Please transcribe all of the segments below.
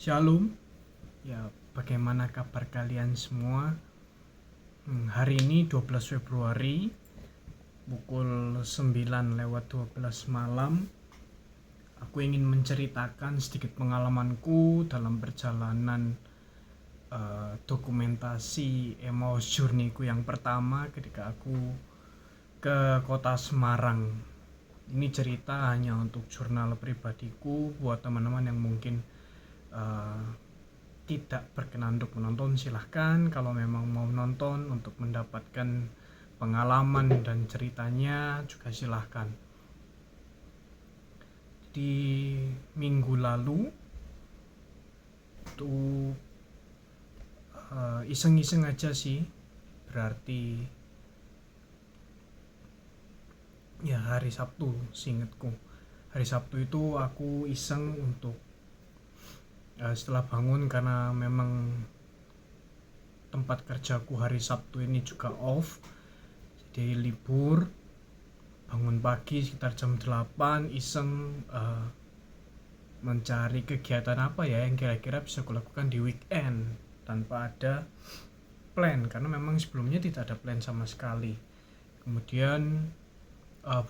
Shalom, ya bagaimana kabar kalian semua? Hari ini 12 Februari pukul 9:12 malam. Aku ingin menceritakan sedikit pengalamanku dalam perjalanan dokumentasi Emmaus Journey-ku yang pertama ketika aku ke kota Semarang. Ini cerita hanya untuk jurnal pribadiku buat teman-teman yang mungkin tidak berkenan untuk menonton, silahkan. Kalau memang mau nonton untuk mendapatkan pengalaman dan ceritanya juga silahkan. Di minggu lalu itu iseng-iseng aja sih, berarti ya hari Sabtu seingetku. Hari Sabtu itu aku iseng untuk setelah bangun, karena memang tempat kerjaku hari Sabtu ini juga off, jadi libur. Bangun pagi sekitar jam 8, iseng mencari kegiatan apa ya yang kira-kira bisa kulakukan di weekend tanpa ada plan, karena memang sebelumnya tidak ada plan sama sekali. Kemudian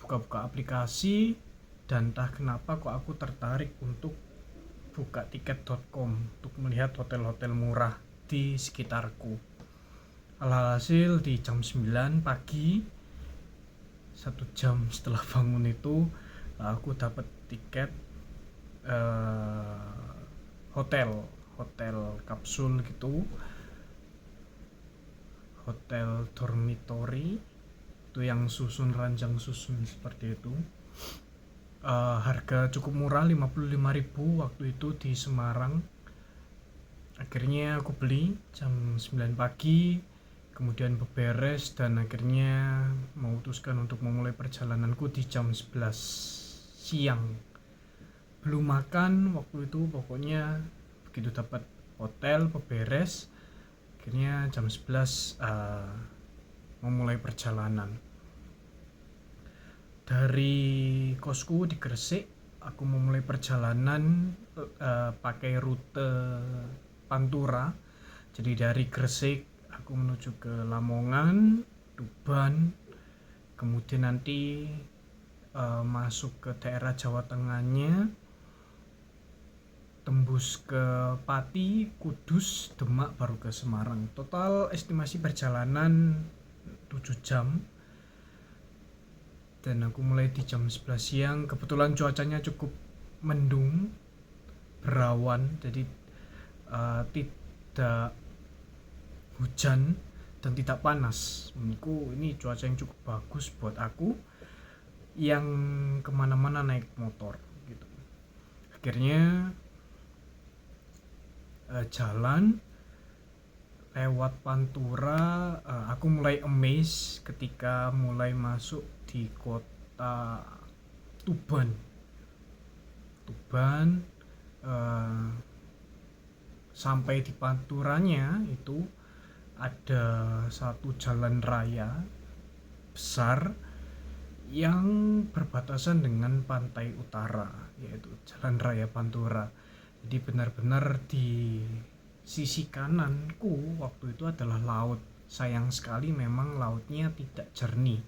buka-buka aplikasi, dan entah kenapa kok aku tertarik untuk buka tiket.com untuk melihat hotel-hotel murah di sekitarku. Alhasil di jam 9 pagi, 1 jam setelah bangun itu, aku dapat tiket hotel kapsul gitu, hotel dormitory itu yang susun ranjang susun seperti itu. Harga cukup murah, 55.000 waktu itu di Semarang. Akhirnya aku beli jam 9 pagi, kemudian beberes, dan akhirnya memutuskan untuk memulai perjalananku di jam 11 siang. Belum makan waktu itu, pokoknya begitu dapat hotel beberes, akhirnya jam 11 memulai perjalanan. Dari kosku di Gresik, aku memulai perjalanan pakai rute Pantura. Jadi dari Gresik aku menuju ke Lamongan, Tuban, kemudian nanti masuk ke daerah Jawa Tengahnya, tembus ke Pati, Kudus, Demak, baru ke Semarang. Total estimasi perjalanan 7 jam. Dan aku mulai di jam 11 siang. Kebetulan cuacanya cukup mendung, berawan, jadi tidak hujan dan tidak panas. Menurutku ini cuaca yang cukup bagus buat aku yang kemana-mana naik motor gitu. Akhirnya jalan lewat Pantura, aku mulai amazed ketika mulai masuk di kota Tuban. Sampai di Panturanya itu ada satu jalan raya besar yang berbatasan dengan pantai utara, yaitu Jalan Raya Pantura. Jadi benar-benar di sisi kananku waktu itu adalah laut. Sayang sekali memang lautnya tidak jernih,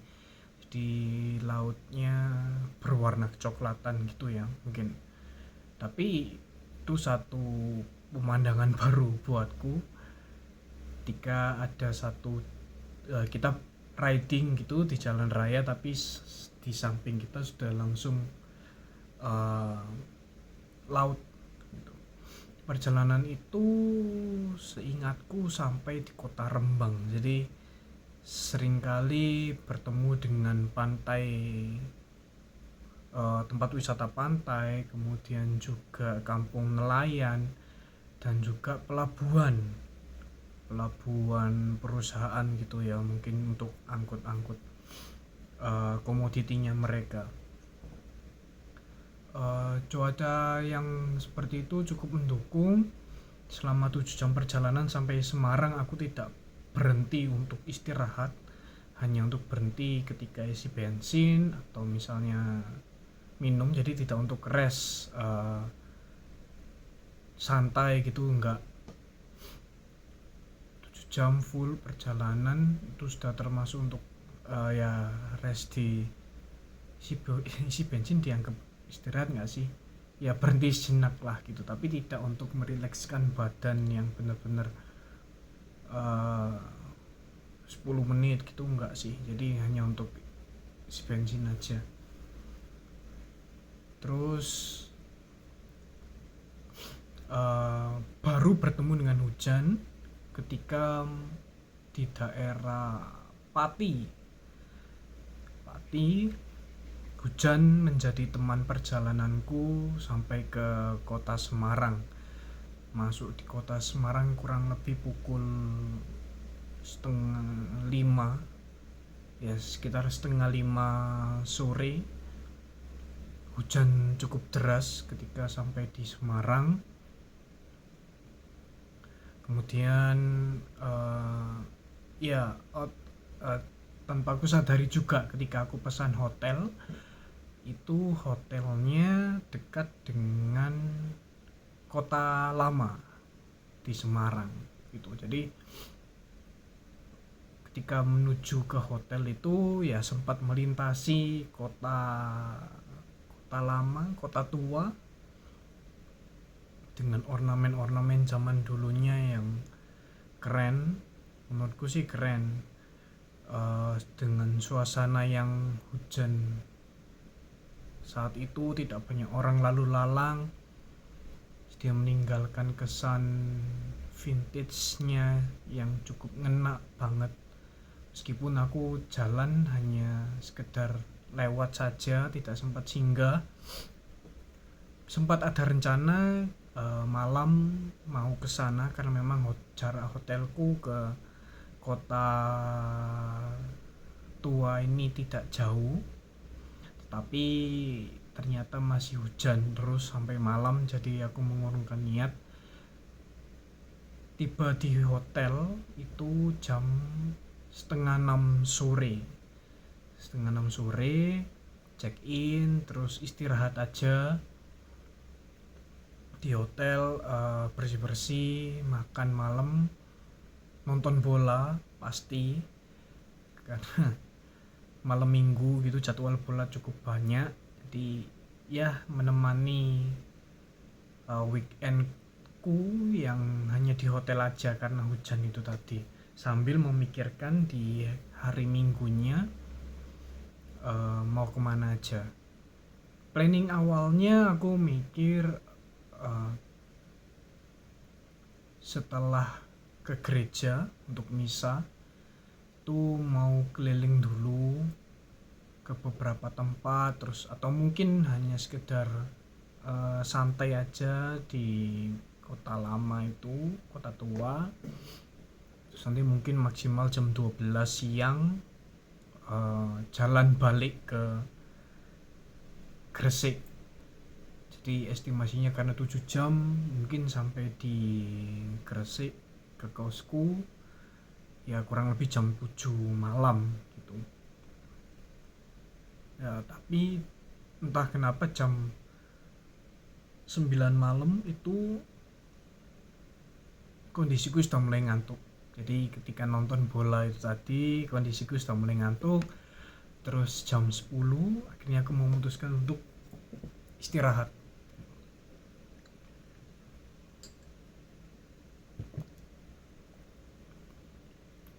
jadi lautnya berwarna kecoklatan gitu ya mungkin. Tapi itu satu pemandangan baru buatku ketika ada satu kita riding gitu di jalan raya, tapi di samping kita sudah langsung laut gitu. Perjalanan itu seingatku sampai di kota Rembang, jadi seringkali bertemu dengan pantai, tempat wisata pantai, kemudian juga kampung nelayan, dan juga pelabuhan perusahaan gitu ya, mungkin untuk angkut komoditinya mereka. Cuaca yang seperti itu cukup mendukung. Selama 7 jam perjalanan sampai Semarang, aku tidak berhenti untuk istirahat, hanya untuk berhenti ketika isi bensin atau misalnya minum, jadi tidak untuk rest santai gitu, enggak 7 jam full perjalanan. Itu sudah termasuk untuk ya rest di isi bensin dianggap istirahat nggak sih, ya berhenti sejenak lah gitu, tapi tidak untuk merilekskan badan yang benar-benar 10 menit gitu enggak sih, jadi hanya untuk isi bensin aja. Terus baru bertemu dengan hujan ketika di daerah Pati. Hujan menjadi teman perjalananku sampai ke kota Semarang. Masuk di kota Semarang kurang lebih pukul 4:30, ya sekitar 4:30 sore. Hujan cukup deras ketika sampai di Semarang. Kemudian tanpa aku sadari juga ketika aku pesan hotel, itu hotelnya dekat dengan kota lama di Semarang gitu. Jadi ketika menuju ke hotel itu ya sempat melintasi kota lama, kota tua dengan ornamen-ornamen zaman dulunya yang keren. Menurutku sih keren, dengan suasana yang hujan saat itu, tidak banyak orang lalu lalang. Dia meninggalkan kesan vintage-nya yang cukup ngena banget. Meskipun aku jalan hanya sekedar lewat saja, tidak sempat singgah. Sempat ada rencana malam mau ke sana karena memang jarak hotelku ke kota tua ini tidak jauh, tapi ternyata masih hujan terus sampai malam, jadi aku mengurungkan niat. Tiba di hotel itu jam 5:30 sore. 5:30 sore, check in, terus istirahat aja di hotel, bersih-bersih, makan malam, nonton bola pasti karena malam minggu gitu jadwal bola cukup banyak, jadi ya menemani weekendku yang hanya di hotel aja karena hujan itu tadi, sambil memikirkan di hari minggunya mau kemana aja. Planning awalnya aku mikir setelah ke gereja untuk misa tuh mau keliling dulu ke beberapa tempat, terus atau mungkin hanya sekedar santai aja di kota lama itu, kota tua. Terus nanti mungkin maksimal jam 12 siang jalan balik ke Gresik. Jadi estimasinya karena 7 jam mungkin sampai di Gresik ke kosku ya kurang lebih jam 7 malam gitu. Ya tapi entah kenapa jam 9 malam itu kondisiku sudah mulai ngantuk. Jadi ketika nonton bola itu tadi kondisiku sudah mulai ngantuk. Terus jam 10 akhirnya aku memutuskan untuk istirahat.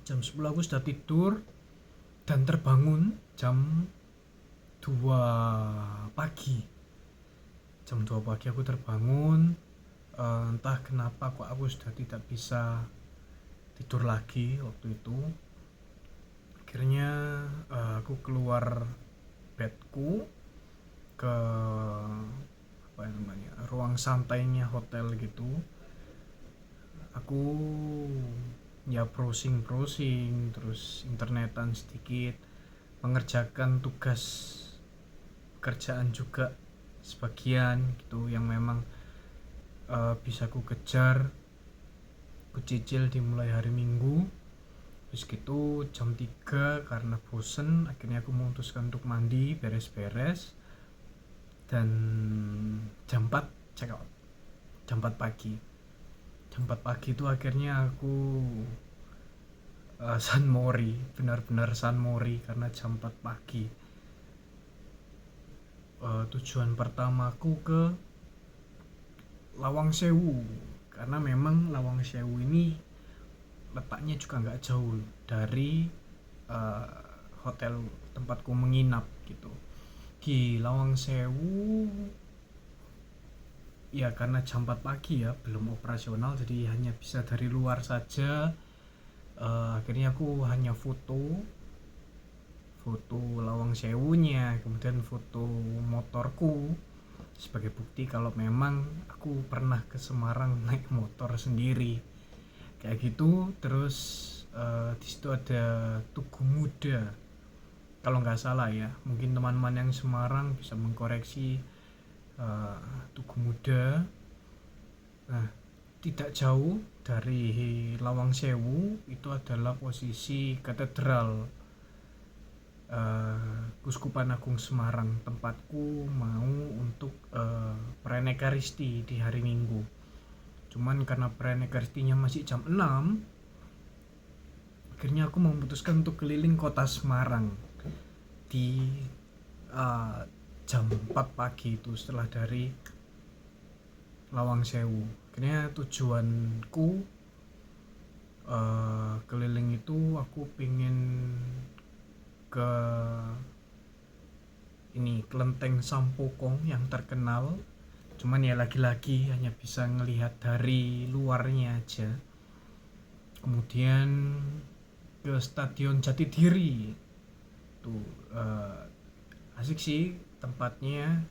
Jam 10 aku sudah tidur dan terbangun jam 2 pagi. Jam 2 pagi aku terbangun, entah kenapa kok aku sudah tidak bisa tidur lagi waktu itu. Akhirnya aku keluar bedku ke ruang santainya hotel gitu. Aku ya browsing terus internetan sedikit, mengerjakan tugas pekerjaan juga sebagian gitu yang memang bisa ku kejar, ku cicil dimulai hari Minggu. Terus gitu jam 3 karena bosen akhirnya aku memutuskan untuk mandi, beres-beres, dan jam 4 check out. jam 4 pagi. Jam 4 pagi itu akhirnya aku San Mori, benar-benar San Mori karena jam 4 pagi. Tujuan pertamaku ke Lawang Sewu, karena memang Lawang Sewu ini letaknya juga nggak jauh dari hotel tempatku menginap gitu. Di Lawang Sewu ya karena jam 4 pagi ya belum operasional, jadi hanya bisa dari luar saja. Akhirnya aku hanya foto Lawang Sewunya, kemudian foto motorku sebagai bukti kalau memang aku pernah ke Semarang naik motor sendiri kayak gitu. Terus di situ ada Tugu Muda kalau nggak salah ya, mungkin teman-teman yang Semarang bisa mengkoreksi. Tugu Muda, nah tidak jauh dari Lawang Sewu itu adalah posisi katedral Kuskupan Agung Semarang, tempatku mau untuk perayaan Ekaristi di hari Minggu. Cuman karena perayaan Ekaristinya masih jam 6, akhirnya aku memutuskan untuk keliling kota Semarang di jam 4 pagi itu setelah dari Lawang Sewu. Akhirnya tujuanku keliling itu aku pengen ke ini Kelenteng Sampokong yang terkenal, cuman ya lagi-lagi hanya bisa ngelihat dari luarnya aja. Kemudian ke Stadion Jatidiri tuh, asik sih tempatnya,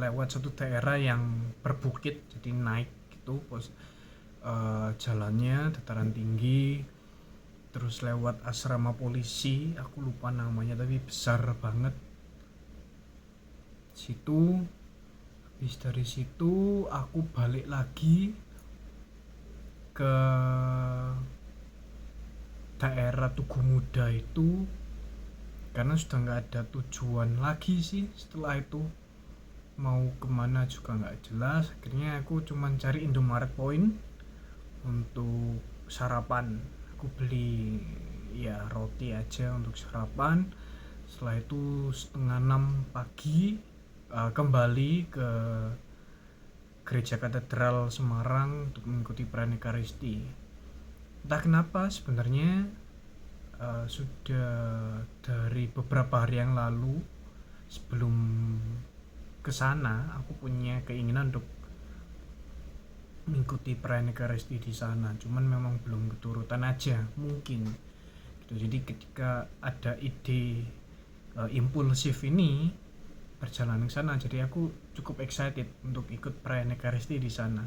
lewat satu daerah yang berbukit jadi naik gitu jalannya dataran tinggi, terus lewat asrama polisi, aku lupa namanya tapi besar banget situ. Habis dari situ aku balik lagi ke daerah Tugu Muda itu karena sudah nggak ada tujuan lagi sih. Setelah itu mau kemana juga nggak jelas. Akhirnya aku cuman cari Indomaret Point untuk sarapan. Aku beli ya roti aja untuk sarapan. Setelah itu setengah 6 pagi kembali ke Gereja Katedral Semarang untuk mengikuti perayaan Ekaristi. Entah kenapa sebenarnya sudah dari beberapa hari yang lalu sebelum kesana aku punya keinginan untuk mengikuti perayaan Ekaristi di sana, cuman memang belum keturutan aja mungkin gitu. Jadi ketika ada ide impulsif ini perjalanan ke sana, jadi aku cukup excited untuk ikut perayaan Ekaristi di sana.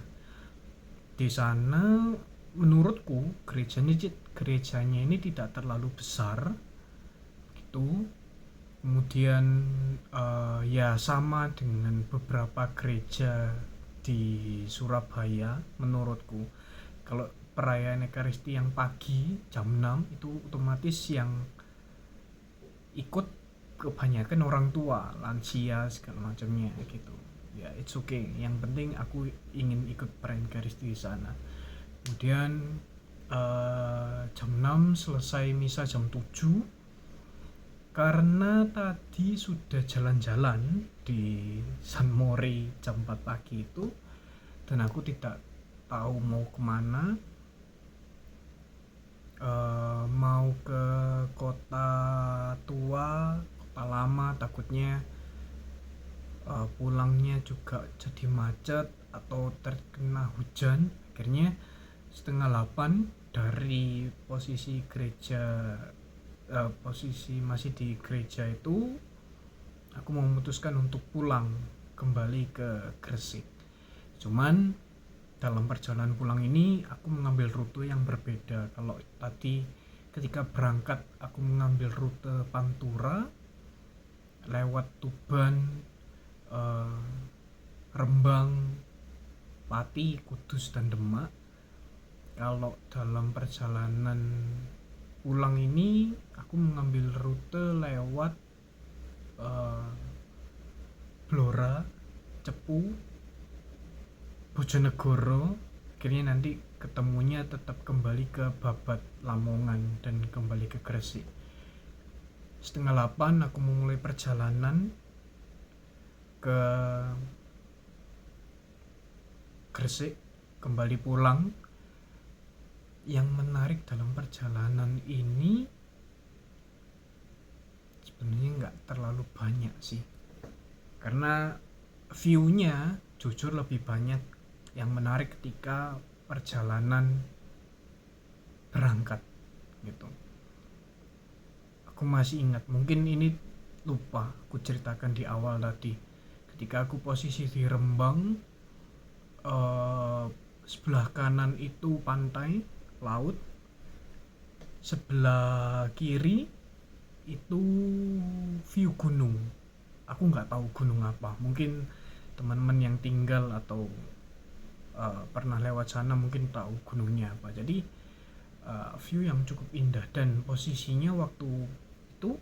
Di sana menurutku gerejanya ini tidak terlalu besar gitu. Kemudian ya sama dengan beberapa gereja di Surabaya menurutku. Kalau perayaan Ekaristi yang pagi jam 6 itu otomatis yang ikut kebanyakan orang tua, lansia segala macamnya gitu. Ya it's okay, yang penting aku ingin ikut perayaan Ekaristi di sana. Kemudian jam 6 selesai misa jam 7. Karena tadi sudah jalan-jalan di San Mori jam 4 pagi itu dan aku tidak tahu mau kemana, mau ke kota tua, kota lama, takutnya pulangnya juga jadi macet atau terkena hujan. Akhirnya setengah 8 dari posisi gereja, posisi masih di gereja itu aku memutuskan untuk pulang kembali ke Gresik. Cuman dalam perjalanan pulang ini aku mengambil rute yang berbeda. Kalau tadi ketika berangkat aku mengambil rute Pantura lewat Tuban, Rembang, Pati, Kudus dan Demak. Kalau dalam perjalanan pulang ini aku mengambil rute lewat Blora, Cepu, Bojonegoro, akhirnya nanti ketemunya tetap kembali ke Babat Lamongan dan kembali ke Gresik. 7:30 aku memulai perjalanan ke Gresik, kembali pulang. Yang menarik dalam perjalanan ini sebenarnya nggak terlalu banyak sih, karena view-nya jujur lebih banyak yang menarik ketika perjalanan berangkat gitu. Aku masih ingat, mungkin ini lupa aku ceritakan di awal tadi, ketika aku posisi di Rembang, sebelah kanan itu pantai laut, sebelah kiri itu view gunung. Aku nggak tahu gunung apa, mungkin teman-teman yang tinggal atau pernah lewat sana mungkin tahu gunungnya apa. Jadi view yang cukup indah, dan posisinya waktu itu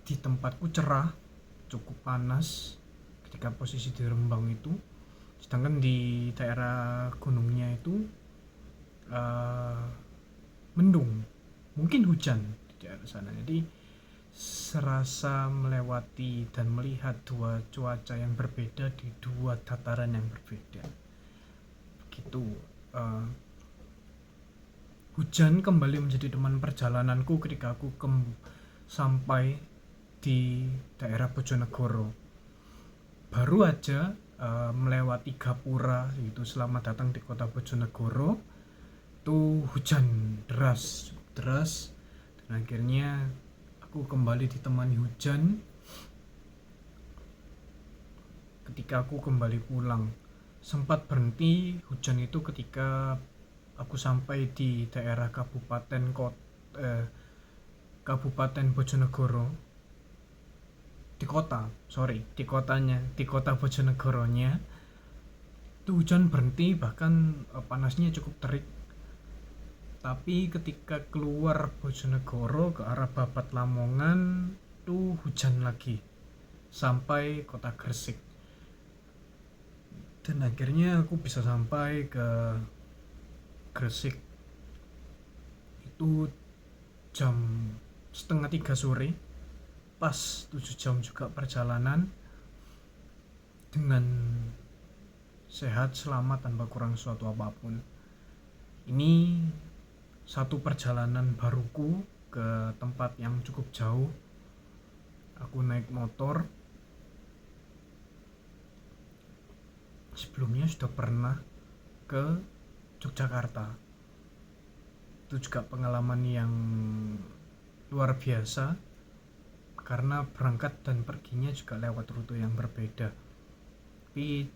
di tempatku cerah, cukup panas ketika posisi di Rembang itu, sedangkan di daerah gunungnya itu mendung, mungkin hujan di daerah sana. Jadi serasa melewati dan melihat dua cuaca yang berbeda di dua dataran yang berbeda gitu. Hujan kembali menjadi teman perjalananku ketika aku sampai di daerah Bojonegoro. Baru aja melewati Gapura gitu, selamat datang di kota Bojonegoro, tuh hujan deras, dan akhirnya aku kembali ditemani hujan ketika aku kembali pulang. Sempat berhenti hujan itu ketika aku sampai di daerah Kabupaten Bojonegoro, di kota Bojonegoronya itu hujan berhenti, bahkan panasnya cukup terik. Tapi ketika keluar Bojonegoro ke arah Babat Lamongan tuh hujan lagi sampai kota Gresik, dan akhirnya aku bisa sampai ke Gresik itu jam 2:30 sore, pas 7 jam juga perjalanan dengan sehat, selamat, tanpa kurang suatu apapun. Ini satu perjalanan baruku ke tempat yang cukup jauh. Aku naik motor. Sebelumnya sudah pernah ke Yogyakarta. Itu juga pengalaman yang luar biasa, karena berangkat dan perginya juga lewat rute yang berbeda. Tapi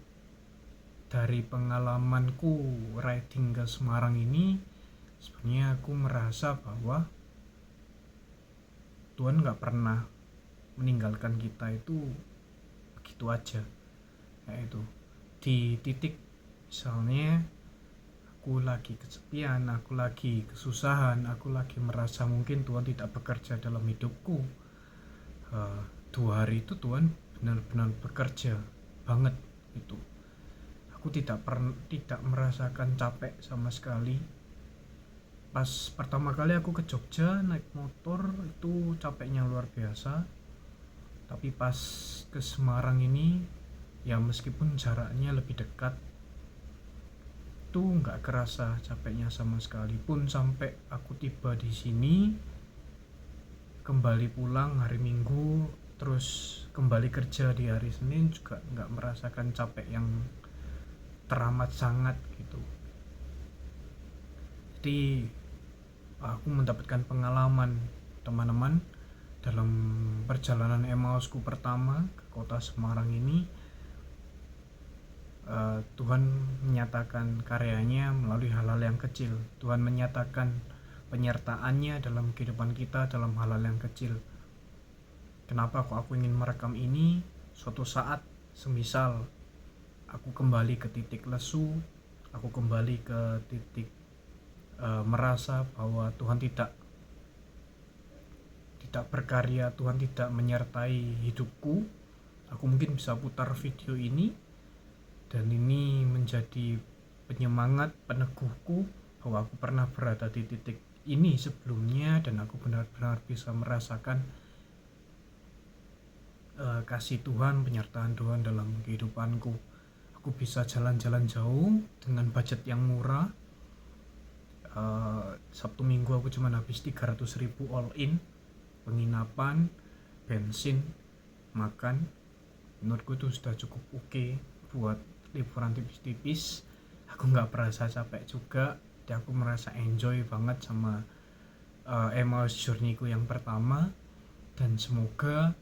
dari pengalamanku riding ke Semarang ini, sebenarnya aku merasa bahwa Tuhan gak pernah meninggalkan kita itu begitu aja. Yaitu di titik misalnya aku lagi kesepian, aku lagi kesusahan, aku lagi merasa mungkin Tuhan tidak bekerja dalam hidupku, 2 hari itu Tuhan benar-benar bekerja banget itu. Aku tidak merasakan capek sama sekali. Pas pertama kali aku ke Jogja naik motor itu capeknya luar biasa, tapi pas ke Semarang ini ya meskipun jaraknya lebih dekat tuh nggak kerasa capeknya sama sekali. Pun sampai aku tiba di sini, kembali pulang hari Minggu, terus kembali kerja di hari Senin, juga nggak merasakan capek yang teramat sangat gitu. Jadi aku mendapatkan pengalaman teman-teman dalam perjalanan Emmausku pertama ke kota Semarang ini. Tuhan menyatakan karyanya melalui hal-hal yang kecil. Tuhan menyatakan penyertaannya dalam kehidupan kita dalam hal-hal yang kecil. Kenapa kok aku ingin merekam ini? Suatu saat semisal aku kembali ke titik lesu, aku kembali ke titik merasa bahwa Tuhan tidak berkarya, Tuhan tidak menyertai hidupku, aku mungkin bisa putar video ini, dan ini menjadi penyemangat, peneguhku bahwa aku pernah berada di titik ini sebelumnya, dan aku benar-benar bisa merasakan kasih Tuhan, penyertaan Tuhan dalam kehidupanku. Aku bisa jalan-jalan jauh dengan budget yang murah. Sabtu Minggu aku cuma habis 300.000 all in, penginapan, bensin, makan. Menurutku itu sudah cukup oke buat liburan tipis-tipis. Aku nggak merasa capek juga, dan aku merasa enjoy banget sama Emmaus Journey-ku yang pertama. Dan semoga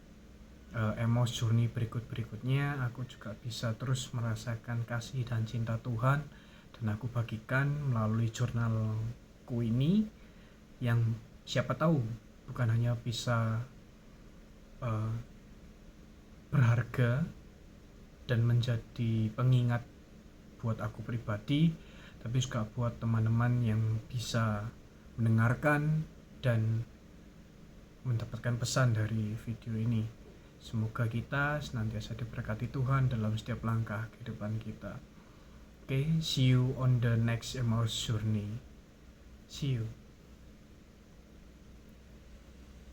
Emmaus Journey berikutnya aku juga bisa terus merasakan kasih dan cinta Tuhan, dan aku bagikan melalui jurnalku ini, yang siapa tahu bukan hanya bisa berharga dan menjadi pengingat buat aku pribadi, tapi juga buat teman-teman yang bisa mendengarkan dan mendapatkan pesan dari video ini. Semoga kita senantiasa diberkati Tuhan dalam setiap langkah kehidupan kita. Okay, see you on the next Emmaus Journey. See you.